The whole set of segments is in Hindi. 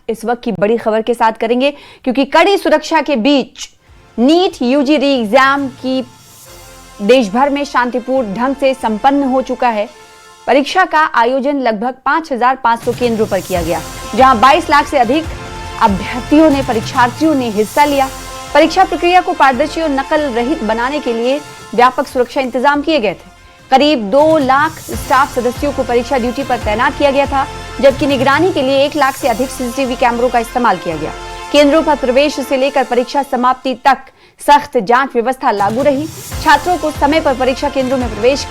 इस वक्त की बड़ी खबर के साथ करेंगे, क्योंकि कड़ी सुरक्षा के बीच नीट यूजी री एग्जाम की देश भर में शांतिपूर्ण ढंग से संपन्न हो चुका है। परीक्षा का आयोजन लगभग 5,500 केंद्रों पर किया गया, जहां 22 लाख से अधिक परीक्षार्थियों ने हिस्सा लिया। परीक्षा प्रक्रिया को पारदर्शी और नकल रहित बनाने के लिए व्यापक सुरक्षा इंतजाम किए गए थे। करीब 2 लाख स्टाफ सदस्यों को परीक्षा ड्यूटी पर तैनात किया गया था, जबकि निगरानी के लिए 1 लाख से अधिक सीसीटीवी कैमरों का इस्तेमाल किया गया। केंद्रों पर प्रवेश से लेकर परीक्षा समाप्ति तक सख्त जांच व्यवस्था लागू रही। छात्रों को समय पर परीक्षा केंद्रों में प्रवेश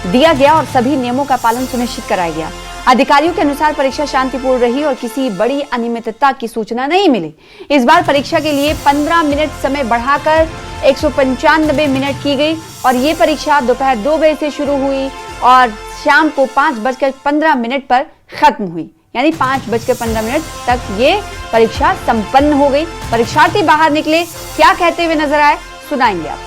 दिया गया और सभी नियमों का पालन सुनिश्चित कराया गया। अधिकारियों के अनुसार परीक्षा शांतिपूर्ण रही और किसी बड़ी अनियमितता की सूचना नहीं मिली। इस बार परीक्षा के लिए 15 मिनट समय बढ़ाकर 195 मिनट की गई और ये परीक्षा दोपहर 2 बजे से शुरू हुई और शाम को 5:15 पर खत्म हुई, यानी 5:15 तक ये परीक्षा संपन्न हो गई। परीक्षार्थी बाहर निकले, क्या कहते हुए नजर आए, सुनाएंगे आप।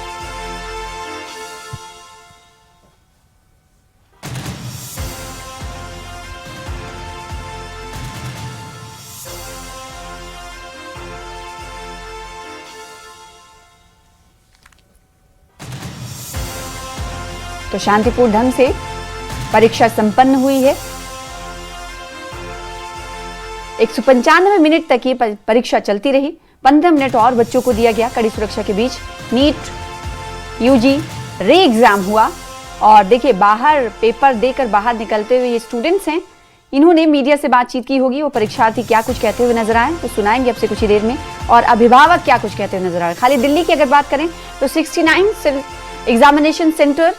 तो शांतिपूर्ण ढंग से परीक्षा संपन्न हुई है। 195 मिनट तक ये परीक्षा चलती रही। 15 मिनट और बच्चों को दिया गया। कड़ी सुरक्षा के बीच नीट यूजी री एग्जाम हुआ और देखिए बाहर पेपर देकर बाहर निकलते हुए ये स्टूडेंट्स हैं, इन्होंने मीडिया से बातचीत की होगी। वो परीक्षार्थी क्या कुछ कहते हुए नजर आए तो सुनाएंगे आपसे कुछ ही देर में, और अभिभावक क्या कुछ कहते हुए नजर आए। खाली दिल्ली की अगर बात करें तो 69 एग्जामिनेशन सेंटर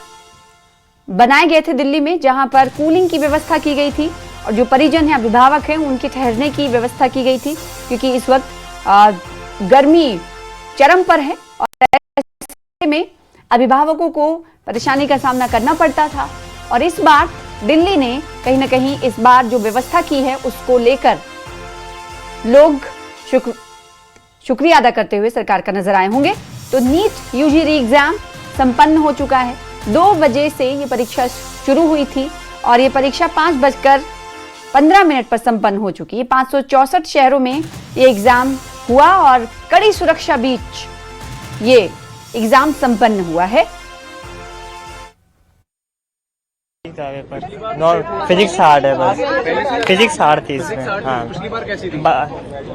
बनाए गए थे दिल्ली में, जहां पर कूलिंग की व्यवस्था की गई थी और जो परिजन हैं, अभिभावक हैं, उनके ठहरने की व्यवस्था की गई थी, क्योंकि इस वक्त गर्मी चरम पर है और ऐसे में अभिभावकों को परेशानी का सामना करना पड़ता था। और इस बार दिल्ली ने कहीं ना कहीं इस बार जो व्यवस्था की है उसको लेकर लोग शुक्रिया अदा करते हुए सरकार का नजर आए होंगे। तो नीट यूजी री एग्जाम संपन्न हो चुका है। 2 बजे से ये परीक्षा शुरू हुई थी और ये परीक्षा 5:15 पर संपन्न हो चुकी है। 564 शहरों में ये एग्जाम हुआ और कड़ी सुरक्षा बीच ये एग्जाम संपन्न हुआ है। फिजिक्स हार्ड है, बस फिजिक्स हार्ड थी इसमें। हाँ, पिछली बार कैसी थी?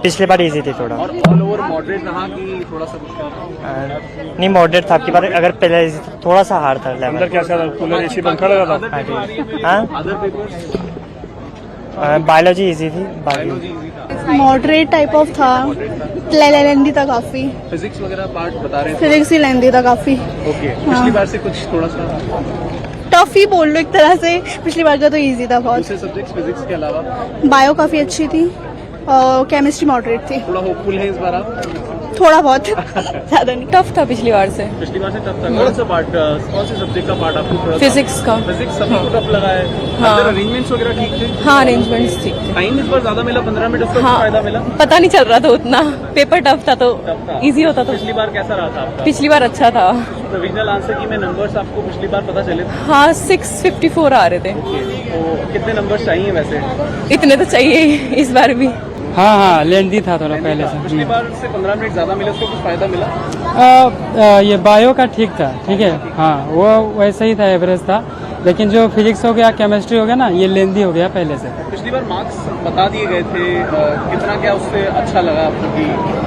पिछली बार इजी थी थोड़ा। और ऑल ओवर मॉडरेट रहा कि थोड़ा सा मुश्किल? नहीं, मॉडरेट था। आपकी बार अगर पहले थोड़ा सा हार्ड था। अंदर क्या था? कूलर एसी पंखा लगा था? हाँ, अदर पेपर्स बायोलॉजी इजी थी। मॉडरेट टाइप ऑफ था, लेंदी था काफी। फिजिक्स वगैरह पार्ट बता रहे हैं? फिजिक्स ही लेंदी था काफी। ओके, पिछली बार से कुछ थोड़ा सा टफ ही बोल लो एक तरह से। पिछली बार का तो इजी था बहुत। दूसरे सब्जेक्ट्स फिजिक्स के अलावा बायो काफी अच्छी थी और केमिस्ट्री मॉडरेट थी। थोड़ा होपफुल है इस बार आप? थोड़ा बहुत ज्यादा नहीं। टफ था पिछली बार से। पिछली बार से टफ था। कौन सा पार्ट, कौन से सब्जेक्ट का पार्ट आपको थोड़ा? फिजिक्स का। फिजिक्स सभी को टफ लगा है। हाँ। अंदर अरेंजमेंट्स वगैरह ठीक थे? हाँ, अरेंजमेंट्स ठीक थे। टाइम इस बार ज्यादा मिला, 15 मिनट, उसका हाँ, फायदा मिला? पता नहीं चल रहा था उतना। पेपर टफ था तो इजी होता तो। पिछली बार कैसा रहा था आपका? पिछली बार अच्छा था। प्रोविजनल आंसर की में नंबर्स आपको पिछली बार पता चले थे? हाँ, 654 आ रहे थे। तो कितने नंबर्स चाहिए वैसे? इतने तो चाहिए ही इस बार भी। हाँ, लेंदी था थोड़ा पहले से। पिछली बार से 15 मिनट ज्यादा मिले, उसको कुछ फायदा मिला? ये बायो का ठीक था, ठीक है। हाँ, वो वैसे ही था, एवरेज था। लेकिन जो फिजिक्स हो गया, केमिस्ट्री हो गया ना, ये लेंदी हो गया पहले से। पिछली बार मार्क्स बता दिए गए थे, कितना क्या उससे अच्छा लगा आपको? कि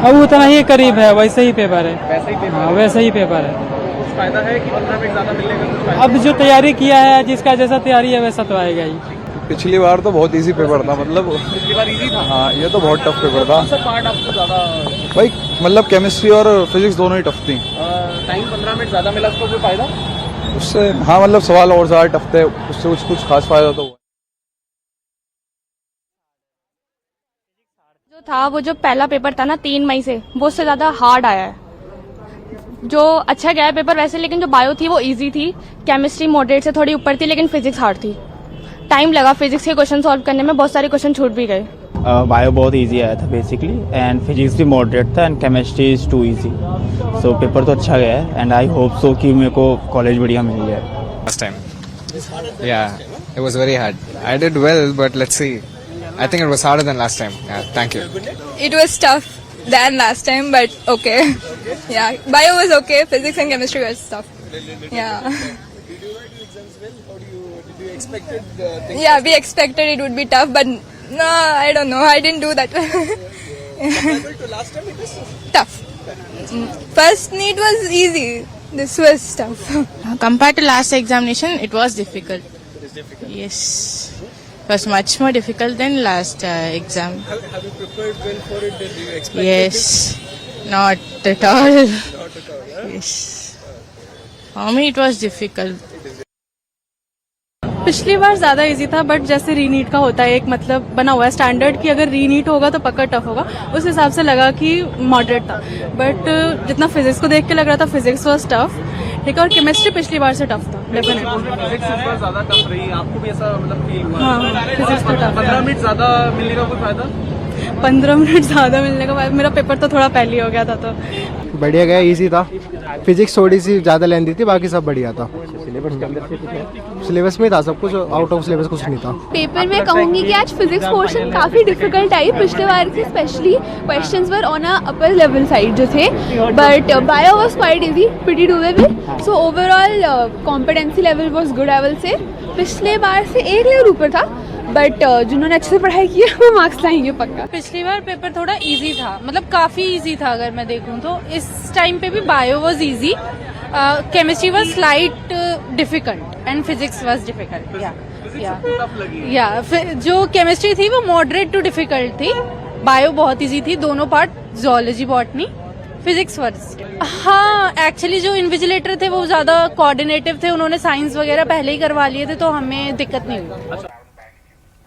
अब उतना ही करीब है, वैसे ही पेपर है। वैसे ही पेपर? हाँ, वैसे ही पेपर है। कुछ फायदा है कि 15 मिनट ज्यादा मिलने का? कुछ फायदा? अब जो तैयारी किया है, जिसका जैसा तैयारी है वैसा तो आएगा ही। पिछली बार तो बहुत इजी पेपर था, मतलब पिछली बार इजी था। हाँ, ये तो बहुत टफ पेपर था। कौन सा पार्ट आपको ज्यादा? भाई मतलब केमिस्ट्री और फिजिक्स दोनों ही टफ थी। टाइम 15 मिनट ज्यादा मिला, उसको कोई फायदा? उससे हाँ, मतलब सवाल और ज्यादा टफ थे, उससे कुछ खास फायदा तो जो था वो जो पहला पेपर था ना 3 मई से, वो उससे ज्यादा हार्ड आया है। जो अच्छा गया है पेपर वैसे, लेकिन जो बायो थी वो इजी थी। केमिस्ट्री मॉडरेट से थोड़ी ऊपर थी, लेकिन फिजिक्स हार्ड थी। टाइम लगा फिजिक्स के क्वेश्चन सॉल्व करने में, बहुत सारे क्वेश्चन छूट भी गए। बायो बहुत इजी आया था बेसिकली, एंड फिजिक्स भी मॉडरेट था, and chemistry is too easy. So paper तो अच्छा गया है, एंड आई होप सो कि मेरे को कॉलेज बढ़िया मिल जाए। First time. Yeah, it was very hard. I did well, but let's see. I think it was harder than last time. Yeah, thank you. It was tough than last time, but okay. Yeah, bio was okay. Physics and chemistry was tough. Yeah. Yeah, we expected it would be tough, but no, I don't know. I didn't do that. Tough. First NEET was easy. This was tough. Compared to last examination, it was difficult. Yes. It was much more difficult than last exam. Have you prepared well for it? Did you expect Yes. Not at all. Yes. For me, it was difficult. पिछली बार ज्यादा इजी था, बट जैसे रीनीट का होता है एक मतलब बना हुआ है स्टैंडर्ड कि अगर रीनीट होगा तो पक्का टफ होगा, उस हिसाब से लगा कि मॉडरेट था. बट जितना फिजिक्स को देख के लग रहा था फिजिक्स वाज टफ, ठीक है. और केमिस्ट्री पिछली बार से टफ था डेफिनेटली. फिजिक्स इस बार ज्यादा टफ रही, आपको भी ऐसा मतलब फील हुआ? हाँ, फिजिक्स तो टफ 15 मिनट ज्यादा मिलने का कोई फायदा? 15 मिनट ज्यादा मिलने का बाद मेरा पेपर तो थोड़ा पहले हो गया था. तो बढ़िया गया, इजी था. फिजिक्स थोड़ी सी ज़्यादा लेंदी थी, बाकी सब बढ़िया था. सिलेबस में था सब कुछ, आउट ऑफ सिलेबस कुछ नहीं था. पेपर में कहूंगी कि आज फिजिक्स पोर्शन काफी डिफिकल्ट आई पिछले बार से, specially questions were on a upper level side जो थे, but bio was quite easy, pretty doable. So overall competency level was good, I will say. पिछले बार से एक लेवल ऊपर था, बट जिन्होंने अच्छे से पढ़ाई की वो मार्क्स लाएंगे पक्का. पिछली बार पेपर थोड़ा इजी था, मतलब काफी इजी था अगर मैं देखूं तो. इस टाइम पे भी bio was easy, chemistry was slight difficult and physics was difficult. या जो केमिस्ट्री थी वो मॉडरेट टू डिफिकल्ट थी, बायो बहुत इजी थी, दोनों part zoology botany. Physics worst. हाँ, एक्चुअली जो इन्विजिलेटर थे वो ज्यादा कोऑर्डिनेटिव थे, उन्होंने साइंस वगैरह पहले ही करवा लिए थे, तो हमें दिक्कत नहीं हुई.